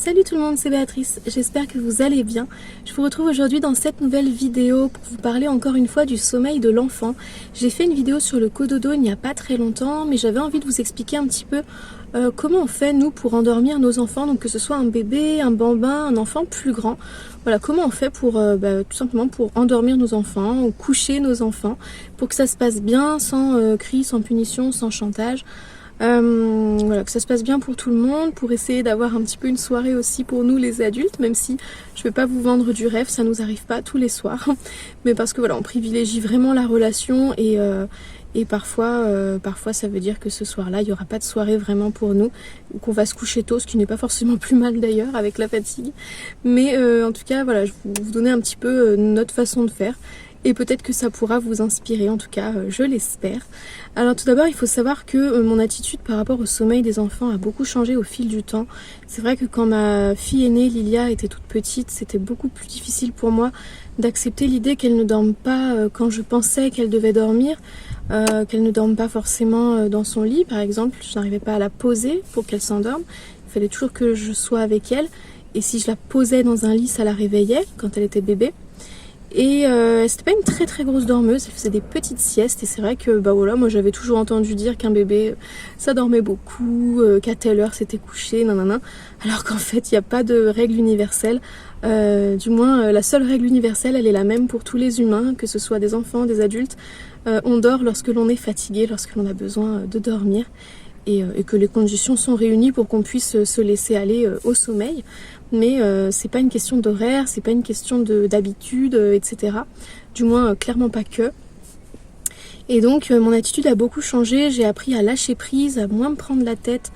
Salut tout le monde, c'est Béatrice, j'espère que vous allez bien. Je vous retrouve aujourd'hui dans cette nouvelle vidéo pour vous parler encore une fois du sommeil de l'enfant. J'ai fait une vidéo sur le cododo il n'y a pas très longtemps, mais j'avais envie de vous expliquer un petit peu comment on fait nous pour endormir nos enfants, donc que ce soit un bébé, un bambin, un enfant plus grand. Voilà, comment on fait pour tout simplement pour endormir nos enfants ou coucher nos enfants pour que ça se passe bien, sans cris, sans punition, sans chantage. Voilà, que ça se passe bien pour tout le monde, pour essayer d'avoir un petit peu une soirée aussi pour nous les adultes, même si je vais pas vous vendre du rêve, ça nous arrive pas tous les soirs, mais parce que voilà, on privilégie vraiment la relation et parfois ça veut dire que ce soir-là, il y aura pas de soirée vraiment pour nous, ou qu'on va se coucher tôt, ce qui n'est pas forcément plus mal d'ailleurs avec la fatigue, mais en tout cas voilà, je vais vous donner un petit peu notre façon de faire. Et peut-être que ça pourra vous inspirer, en tout cas, je l'espère. Alors tout d'abord, il faut savoir que mon attitude par rapport au sommeil des enfants a beaucoup changé au fil du temps. C'est vrai que quand ma fille aînée, Lilia, était toute petite, c'était beaucoup plus difficile pour moi d'accepter l'idée qu'elle ne dorme pas quand je pensais qu'elle devait dormir, qu'elle ne dorme pas forcément dans son lit, par exemple. Je n'arrivais pas à la poser pour qu'elle s'endorme. Il fallait toujours que je sois avec elle. Et si je la posais dans un lit, ça la réveillait quand elle était bébé. Et c'était pas une très très grosse dormeuse, elle faisait des petites siestes et c'est vrai que bah voilà, moi j'avais toujours entendu dire qu'un bébé ça dormait beaucoup, qu'à telle heure c'était couché, nanana, alors qu'en fait il n'y a pas de règle universelle, du moins la seule règle universelle elle est la même pour tous les humains, que ce soit des enfants, des adultes, on dort lorsque l'on est fatigué, lorsque l'on a besoin de dormir. Et que les conditions sont réunies pour qu'on puisse se laisser aller au sommeil. Mais c'est pas une question d'horaire, c'est pas une question d'habitude, etc. Du moins, clairement pas que. Et donc, mon attitude a beaucoup changé. J'ai appris à lâcher prise, à moins me prendre la tête,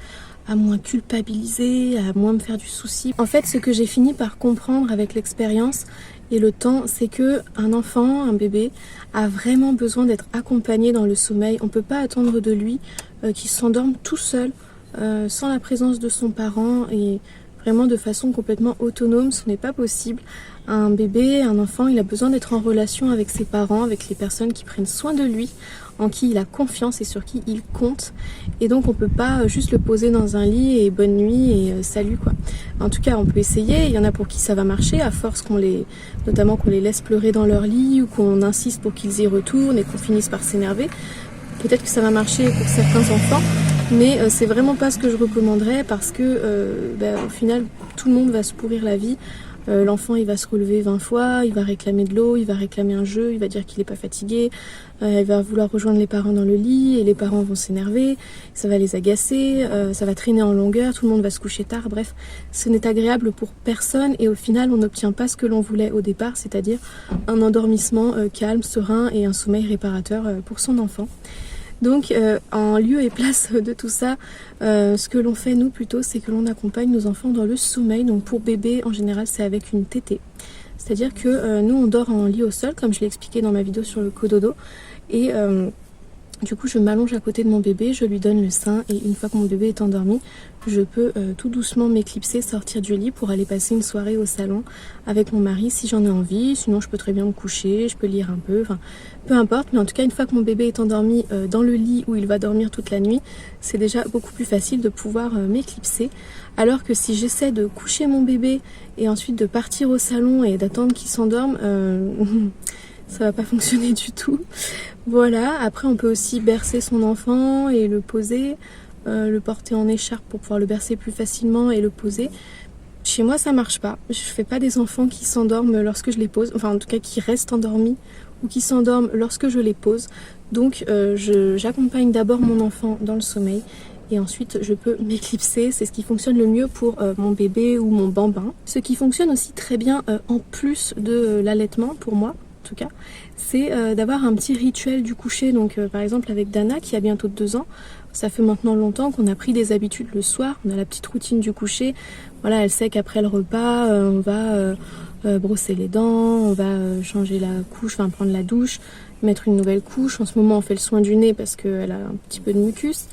à moins culpabiliser, à moins me faire du souci. En fait, ce que j'ai fini par comprendre avec l'expérience et le temps, c'est que un enfant, un bébé, a vraiment besoin d'être accompagné dans le sommeil. On peut pas attendre de lui qu'il s'endorme tout seul, sans la présence de son parent et vraiment de façon complètement autonome. Ce n'est pas possible. Un bébé, un enfant, il a besoin d'être en relation avec ses parents, avec les personnes qui prennent soin de lui, en qui il a confiance et sur qui il compte. Et donc on peut pas juste le poser dans un lit et bonne nuit et salut quoi. En tout cas on peut essayer, il y en a pour qui ça va marcher à force notamment qu'on les laisse pleurer dans leur lit ou qu'on insiste pour qu'ils y retournent et qu'on finisse par s'énerver. Peut-être que ça va marcher pour certains enfants, mais c'est vraiment pas ce que je recommanderais parce que au final tout le monde va se pourrir la vie. L'enfant il va se relever 20 fois, il va réclamer de l'eau, il va réclamer un jeu, il va dire qu'il n'est pas fatigué, il va vouloir rejoindre les parents dans le lit et les parents vont s'énerver, ça va les agacer, ça va traîner en longueur, tout le monde va se coucher tard, bref, ce n'est agréable pour personne et au final on n'obtient pas ce que l'on voulait au départ, c'est-à-dire un endormissement calme, serein et un sommeil réparateur pour son enfant. Donc en lieu et place de tout ça, ce que l'on fait nous plutôt, c'est que l'on accompagne nos enfants dans le sommeil. Donc pour bébé, en général, c'est avec une tétée. C'est-à-dire que nous, on dort en lit au sol, comme je l'ai expliqué dans ma vidéo sur le cododo. Et du coup, je m'allonge à côté de mon bébé, je lui donne le sein et une fois que mon bébé est endormi, je peux tout doucement m'éclipser, sortir du lit pour aller passer une soirée au salon avec mon mari si j'en ai envie. Sinon, je peux très bien me coucher, je peux lire un peu, enfin, peu importe. Mais en tout cas, une fois que mon bébé est endormi dans le lit où il va dormir toute la nuit, c'est déjà beaucoup plus facile de pouvoir m'éclipser. Alors que si j'essaie de coucher mon bébé et ensuite de partir au salon et d'attendre qu'il s'endorme, ça va pas fonctionner du tout. Voilà, après on peut aussi bercer son enfant et le poser, le porter en écharpe pour pouvoir le bercer plus facilement et le poser. Chez moi ça marche pas, je fais pas des enfants qui s'endorment lorsque je les pose, enfin en tout cas qui restent endormis ou qui s'endorment lorsque je les pose. Donc j'accompagne d'abord mon enfant dans le sommeil et ensuite je peux m'éclipser, c'est ce qui fonctionne le mieux pour mon bébé ou mon bambin. Ce qui fonctionne aussi très bien en plus de l'allaitement pour moi, en tout cas, c'est d'avoir un petit rituel du coucher. Donc par exemple avec Dana qui a bientôt 2 ans, ça fait maintenant longtemps qu'on a pris des habitudes le soir, on a la petite routine du coucher. Voilà, elle sait qu'après le repas, on va brosser les dents, on va changer la couche, enfin prendre la douche, mettre une nouvelle couche. En ce moment on fait le soin du nez parce qu'elle a un petit peu de mucus.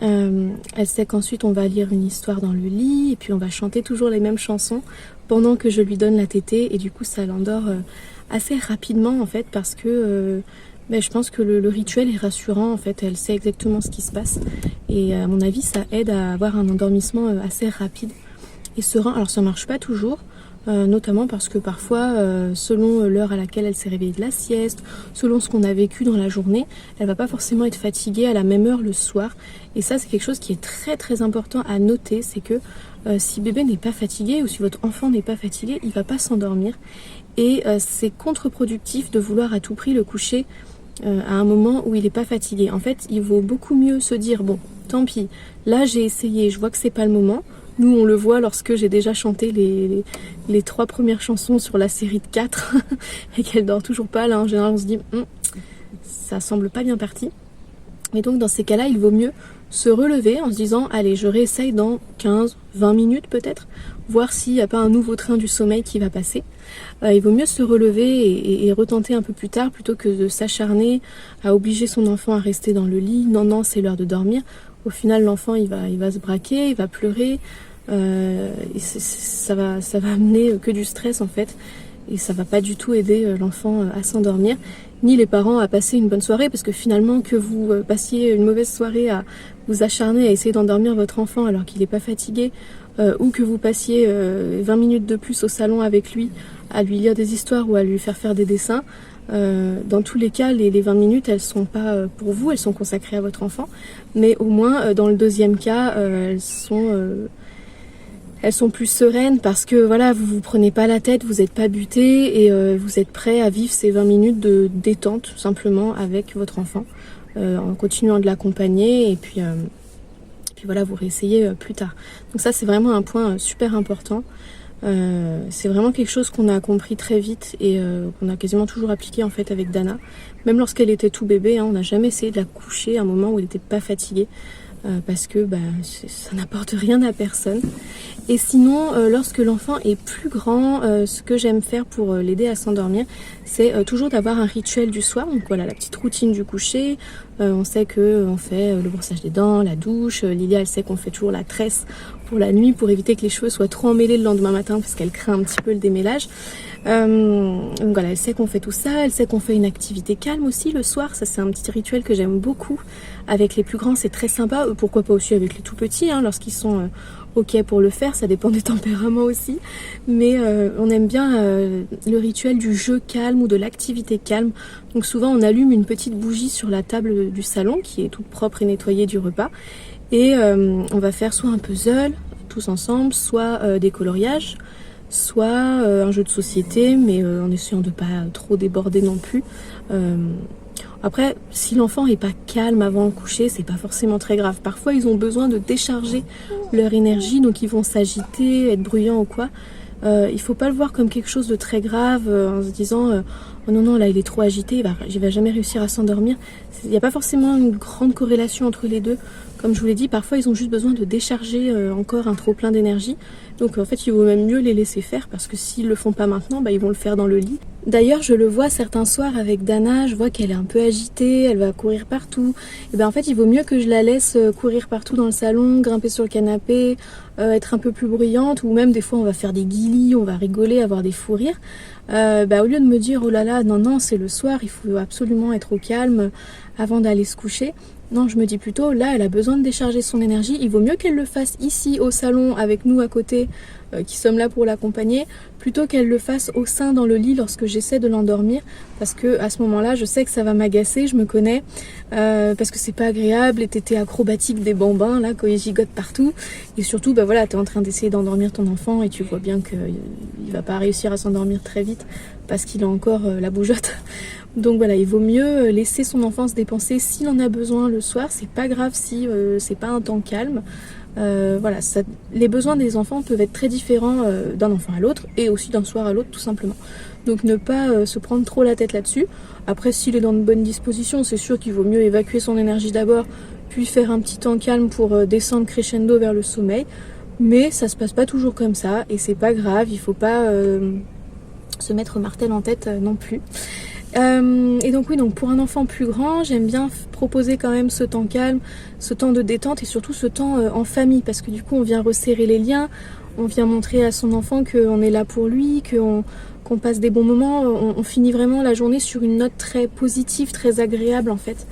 Elle sait qu'ensuite on va lire une histoire dans le lit et puis on va chanter toujours les mêmes chansons pendant que je lui donne la tétée et du coup ça l'endort assez rapidement en fait parce que je pense que le rituel est rassurant en fait, elle sait exactement ce qui se passe et à mon avis ça aide à avoir un endormissement assez rapide. et serein. Alors ça marche pas toujours, notamment parce que parfois, selon l'heure à laquelle elle s'est réveillée de la sieste, selon ce qu'on a vécu dans la journée, elle va pas forcément être fatiguée à la même heure le soir. Et ça, c'est quelque chose qui est très très important à noter, c'est que si bébé n'est pas fatigué ou si votre enfant n'est pas fatigué, il va pas s'endormir. Et c'est contre-productif de vouloir à tout prix le coucher à un moment où il n'est pas fatigué. En fait, il vaut beaucoup mieux se dire, bon, tant pis, là j'ai essayé, je vois que c'est pas le moment. Nous, on le voit lorsque j'ai déjà chanté les 3 premières chansons sur la série de 4 et qu'elle dort toujours pas. Là, en général, on se dit, ça semble pas bien parti. Et donc, dans ces cas-là, il vaut mieux se relever en se disant, allez, je réessaye dans 15, 20 minutes peut-être, voir s'il n'y a pas un nouveau train du sommeil qui va passer. Il vaut mieux se relever et retenter un peu plus tard plutôt que de s'acharner à obliger son enfant à rester dans le lit. Non, non, c'est l'heure de dormir. Au final, l'enfant, il va se braquer, il va pleurer. Et ça va amener que du stress en fait. Et ça va pas du tout aider l'enfant à s'endormir, ni les parents à passer une bonne soirée, parce que finalement que vous passiez une mauvaise soirée à vous acharner à essayer d'endormir votre enfant alors qu'il n'est pas fatigué, ou que vous passiez 20 minutes de plus au salon avec lui à lui lire des histoires ou à lui faire des dessins, dans tous les cas les 20 minutes elles sont pas pour vous, elles sont consacrées à votre enfant, mais au moins dans le deuxième cas elles sont plus sereines parce que voilà, vous vous prenez pas la tête, vous n'êtes pas buté et vous êtes prêt à vivre ces 20 minutes de détente simplement avec votre enfant en continuant de l'accompagner et puis voilà, vous réessayez plus tard. Donc ça c'est vraiment un point super important. C'est vraiment quelque chose qu'on a compris très vite et qu'on a quasiment toujours appliqué en fait avec Dana. Même lorsqu'elle était tout bébé, on n'a jamais essayé de la coucher à un moment où elle n'était pas fatiguée. Parce que ça n'apporte rien à personne. Et sinon, lorsque l'enfant est plus grand, ce que j'aime faire pour l'aider à s'endormir, c'est toujours d'avoir un rituel du soir. Donc voilà, la petite routine du coucher. On sait qu'on fait le brossage des dents, la douche. Lilia, elle sait qu'on fait toujours la tresse pour la nuit pour éviter que les cheveux soient trop emmêlés le lendemain matin parce qu'elle craint un petit peu le démêlage. Donc voilà, elle sait qu'on fait tout ça, elle sait qu'on fait une activité calme aussi le soir. Ça c'est un petit rituel que j'aime beaucoup. Avec les plus grands c'est très sympa, pourquoi pas aussi avec les tout petits lorsqu'ils sont ok pour le faire, ça dépend des tempéraments aussi. Mais on aime bien le rituel du jeu calme ou de l'activité calme. Donc souvent on allume une petite bougie sur la table du salon qui est toute propre et nettoyée du repas. Et on va faire soit un puzzle tous ensemble, soit des coloriages, soit un jeu de société, mais en essayant de pas trop déborder non plus. Après, si l'enfant est pas calme avant le coucher, c'est pas forcément très grave. Parfois, ils ont besoin de décharger leur énergie, donc ils vont s'agiter, être bruyants ou quoi. Il faut pas le voir comme quelque chose de très grave en se disant oh non là il est trop agité, il va jamais réussir à s'endormir. Il n'y a pas forcément une grande corrélation entre les deux. Comme je vous l'ai dit, parfois ils ont juste besoin de décharger encore un trop plein d'énergie. Donc en fait il vaut même mieux les laisser faire parce que s'ils le font pas maintenant, ils vont le faire dans le lit. D'ailleurs je le vois certains soirs avec Dana, je vois qu'elle est un peu agitée, elle va courir partout. Et en fait il vaut mieux que je la laisse courir partout dans le salon, grimper sur le canapé, être un peu plus bruyante, ou même des fois on va faire des guilis, on va rigoler, avoir des fous rires. Au lieu de me dire oh là là non c'est le soir, il faut absolument être au calme avant d'aller se coucher. Non, je me dis plutôt, là, elle a besoin de décharger son énergie. Il vaut mieux qu'elle le fasse ici, au salon, avec nous à côté, qui sommes là pour l'accompagner, plutôt qu'elle le fasse au sein dans le lit lorsque j'essaie de l'endormir. Parce que à ce moment-là, je sais que ça va m'agacer, je me connais, parce que c'est pas agréable, les tétés acrobatiques des bambins, là, quand ils gigotent partout. Et surtout, t'es en train d'essayer d'endormir ton enfant et tu vois bien qu'il va pas réussir à s'endormir très vite parce qu'il a encore la bougeotte. Donc voilà, il vaut mieux laisser son enfant se dépenser s'il en a besoin le soir. C'est pas grave si c'est pas un temps calme. Les besoins des enfants peuvent être très différents d'un enfant à l'autre et aussi d'un soir à l'autre tout simplement. Donc ne pas se prendre trop la tête là-dessus. Après, s'il est dans de bonnes dispositions, c'est sûr qu'il vaut mieux évacuer son énergie d'abord, puis faire un petit temps calme pour descendre crescendo vers le sommeil. Mais ça se passe pas toujours comme ça et c'est pas grave, il faut pas se mettre martel en tête non plus. Et donc pour un enfant plus grand, j'aime bien proposer quand même ce temps calme, ce temps de détente et surtout ce temps en famille, parce que du coup on vient resserrer les liens, on vient montrer à son enfant qu'on est là pour lui, qu'on passe des bons moments, on finit vraiment la journée sur une note très positive, très agréable en fait,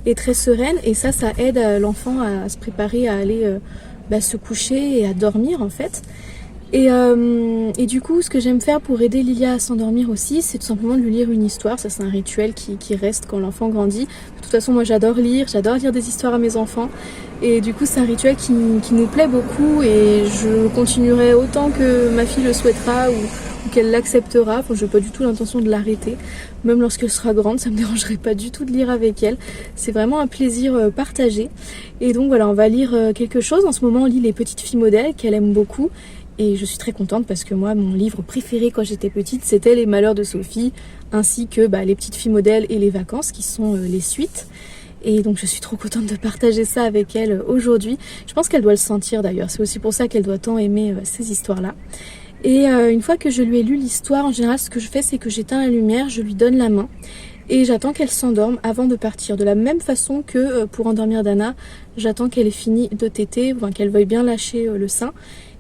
et très sereine, et ça aide l'enfant à se préparer à aller se coucher et à dormir en fait. Et du coup, ce que j'aime faire pour aider Lilia à s'endormir aussi, c'est tout simplement de lui lire une histoire. Ça, c'est un rituel qui reste quand l'enfant grandit. De toute façon, moi, j'adore lire des histoires à mes enfants. Et du coup, c'est un rituel qui nous plaît beaucoup et je continuerai autant que ma fille le souhaitera ou qu'elle l'acceptera. Enfin, je n'ai pas du tout l'intention de l'arrêter. Même lorsqu'elle sera grande, ça me dérangerait pas du tout de lire avec elle. C'est vraiment un plaisir partagé. Et donc voilà, on va lire quelque chose. En ce moment, on lit Les Petites Filles Modèles qu'elle aime beaucoup. Et je suis très contente parce que moi, mon livre préféré quand j'étais petite, c'était Les Malheurs de Sophie, ainsi que Les Petites Filles Modèles et Les Vacances, qui sont les suites. Et donc je suis trop contente de partager ça avec elle aujourd'hui. Je pense qu'elle doit le sentir d'ailleurs, c'est aussi pour ça qu'elle doit tant aimer ces histoires-là. Et une fois que je lui ai lu l'histoire, en général ce que je fais c'est que j'éteins la lumière, je lui donne la main et j'attends qu'elle s'endorme avant de partir. De la même façon que pour endormir Dana, j'attends qu'elle ait fini de téter, enfin, qu'elle veuille bien lâcher le sein.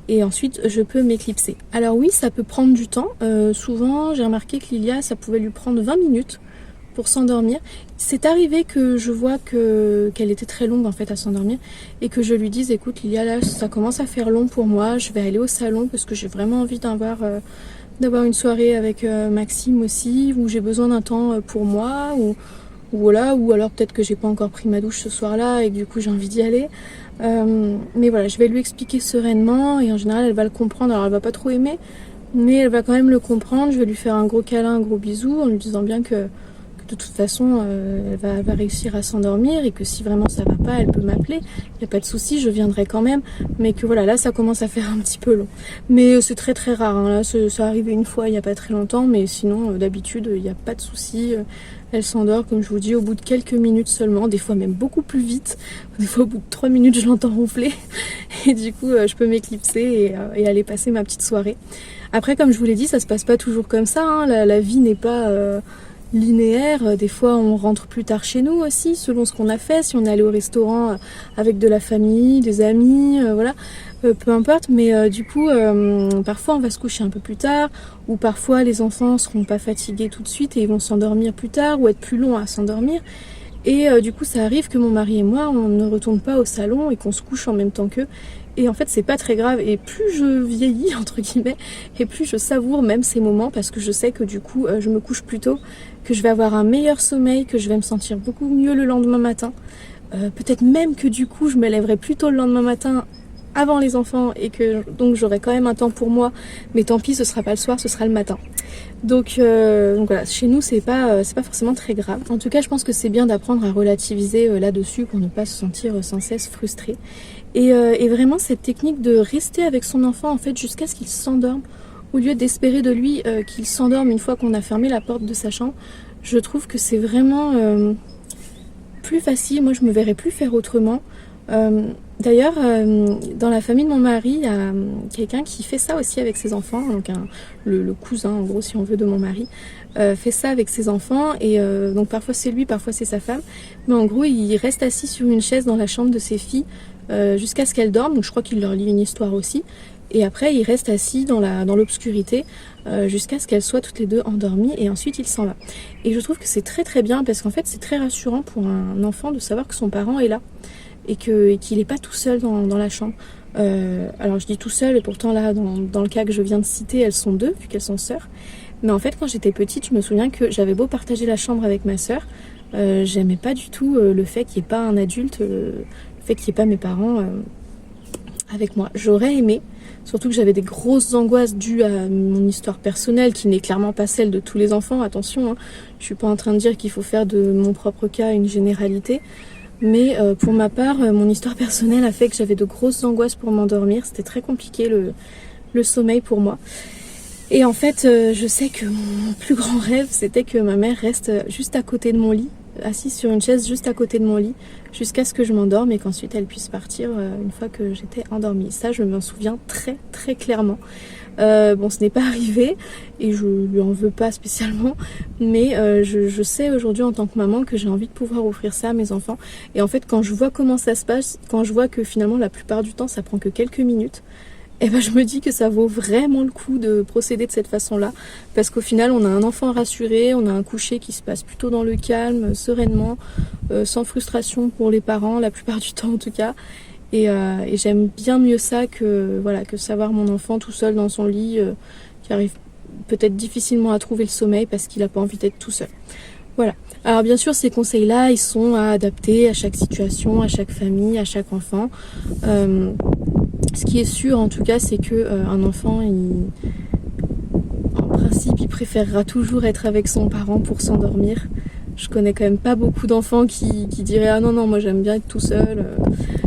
Et ensuite je peux m'éclipser. Alors oui, ça peut prendre du temps. Souvent j'ai remarqué que Lilia, ça pouvait lui prendre 20 minutes pour s'endormir. C'est arrivé que je vois qu'elle était très longue en fait à s'endormir et que je lui dise écoute Lilia, là ça commence à faire long pour moi, je vais aller au salon parce que j'ai vraiment envie d'avoir une soirée avec Maxime aussi, où j'ai besoin d'un temps pour moi, ou voilà, ou alors peut-être que j'ai pas encore pris ma douche ce soir-là et que du coup j'ai envie d'y aller. Mais voilà, je vais lui expliquer sereinement et en général elle va le comprendre. Alors elle va pas trop aimer, mais elle va quand même le comprendre. Je vais lui faire un gros câlin, un gros bisou en lui disant bien que de toute façon elle va réussir à s'endormir et que si vraiment ça va pas, elle peut m'appeler. Il n'y a pas de souci, je viendrai quand même. Mais que voilà, là ça commence à faire un petit peu long. Mais c'est très très rare, hein. Là ça arrivé une fois il n'y a pas très longtemps, mais sinon d'habitude il n'y a pas de souci. Elle s'endort, comme je vous dis, au bout de quelques minutes seulement, des fois même beaucoup plus vite. Des fois au bout de 3 minutes je l'entends ronfler et du coup je peux m'éclipser et aller passer ma petite soirée. Après comme je vous l'ai dit, ça se passe pas toujours comme ça, hein. La vie n'est pas linéaire. Des fois on rentre plus tard chez nous aussi, selon ce qu'on a fait, si on est allé au restaurant avec de la famille, des amis, voilà. Peu importe, mais du coup parfois on va se coucher un peu plus tard, ou parfois les enfants seront pas fatigués tout de suite et ils vont s'endormir plus tard ou être plus longs à s'endormir. Et du coup ça arrive que mon mari et moi on ne retourne pas au salon et qu'on se couche en même temps qu'eux. Et en fait c'est pas très grave, et plus je vieillis entre guillemets, et plus je savoure même ces moments, parce que je sais que du coup je me couche plus tôt, que je vais avoir un meilleur sommeil, que je vais me sentir beaucoup mieux le lendemain matin. Peut-être même que du coup je me lèverai plus tôt le lendemain matin avant les enfants et que donc j'aurai quand même un temps pour moi, mais tant pis, ce sera pas le soir, ce sera le matin. Donc voilà, chez nous c'est pas forcément très grave. En tout cas je pense que c'est bien d'apprendre à relativiser là-dessus pour ne pas se sentir sans cesse frustré. Et vraiment cette technique de rester avec son enfant en fait jusqu'à ce qu'il s'endorme, au lieu d'espérer de lui qu'il s'endorme une fois qu'on a fermé la porte de sa chambre, je trouve que c'est vraiment plus facile. Moi je me verrais plus faire autrement. D'ailleurs, dans la famille de mon mari, il y a quelqu'un qui fait ça aussi avec ses enfants, donc le cousin, en gros, si on veut, de mon mari, fait ça avec ses enfants, et donc parfois c'est lui, parfois c'est sa femme, mais en gros, il reste assis sur une chaise dans la chambre de ses filles jusqu'à ce qu'elles dorment, donc je crois qu'il leur lit une histoire aussi, et après il reste assis dans l'obscurité jusqu'à ce qu'elles soient toutes les deux endormies, et ensuite il s'en va. Et je trouve que c'est très très bien, parce qu'en fait c'est très rassurant pour un enfant de savoir que son parent est là, et qu'il n'est pas tout seul dans la chambre. Alors je dis tout seul, et pourtant là, dans le cas que je viens de citer, elles sont deux, vu qu'elles sont sœurs. Mais en fait, quand j'étais petite, je me souviens que j'avais beau partager la chambre avec ma sœur, j'aimais pas du tout le fait qu'il n'y ait pas un adulte, le fait qu'il n'y ait pas mes parents avec moi. J'aurais aimé, surtout que j'avais des grosses angoisses dues à mon histoire personnelle, qui n'est clairement pas celle de tous les enfants, attention, hein. Je suis pas en train de dire qu'il faut faire de mon propre cas une généralité. Mais pour ma part, mon histoire personnelle a fait que j'avais de grosses angoisses pour m'endormir. C'était très compliqué le sommeil pour moi. Et en fait, je sais que mon plus grand rêve, c'était que ma mère reste juste à côté de mon lit, assise sur une chaise juste à côté de mon lit, jusqu'à ce que je m'endorme et qu'ensuite elle puisse partir une fois que j'étais endormie. Ça, je m'en souviens très très clairement. Bon, ce n'est pas arrivé et je lui en veux pas spécialement, mais je sais aujourd'hui en tant que maman que j'ai envie de pouvoir offrir ça à mes enfants. Et en fait, quand je vois comment ça se passe, quand je vois que finalement la plupart du temps ça prend que quelques minutes, et ben je me dis que ça vaut vraiment le coup de procéder de cette façon-là, parce qu'au final on a un enfant rassuré, on a un coucher qui se passe plutôt dans le calme, sereinement, sans frustration pour les parents la plupart du temps en tout cas. Et j'aime bien mieux ça que, voilà, que savoir mon enfant tout seul dans son lit, qui arrive peut-être difficilement à trouver le sommeil parce qu'il n'a pas envie d'être tout seul. Voilà. Alors bien sûr, ces conseils-là, ils sont à adapter à chaque situation, à chaque famille, à chaque enfant. Ce qui est sûr, en tout cas, c'est que un enfant, en principe, il préférera toujours être avec son parent pour s'endormir. Je connais quand même pas beaucoup d'enfants qui diraient ah non moi j'aime bien être tout seul.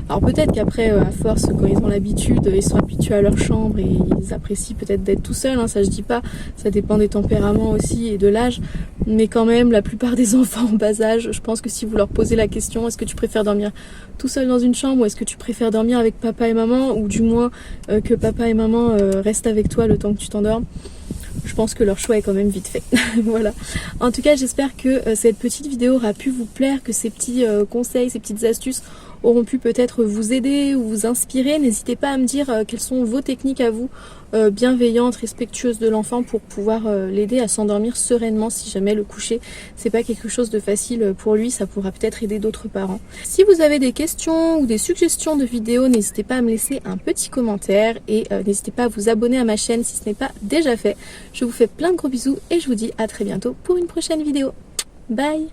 Alors peut-être qu'après à force quand ils ont l'habitude, ils sont habitués à leur chambre et ils apprécient peut-être d'être tout seuls, hein, ça je dis pas, ça dépend des tempéraments aussi et de l'âge, mais quand même la plupart des enfants en bas âge, je pense que si vous leur posez la question est-ce que tu préfères dormir tout seul dans une chambre ou est-ce que tu préfères dormir avec papa et maman, ou du moins que papa et maman restent avec toi le temps que tu t'endormes, je pense que leur choix est quand même vite fait. Voilà. En tout cas, j'espère que cette petite vidéo aura pu vous plaire, que ces petits conseils, ces petites astuces auront pu peut-être vous aider ou vous inspirer. N'hésitez pas à me dire quelles sont vos techniques à vous, bienveillantes, respectueuses de l'enfant, pour pouvoir l'aider à s'endormir sereinement si jamais le coucher c'est pas quelque chose de facile pour lui. Ça pourra peut-être aider d'autres parents. Si vous avez des questions ou des suggestions de vidéos, n'hésitez pas à me laisser un petit commentaire et n'hésitez pas à vous abonner à ma chaîne si ce n'est pas déjà fait. Je vous fais plein de gros bisous et je vous dis à très bientôt pour une prochaine vidéo. Bye!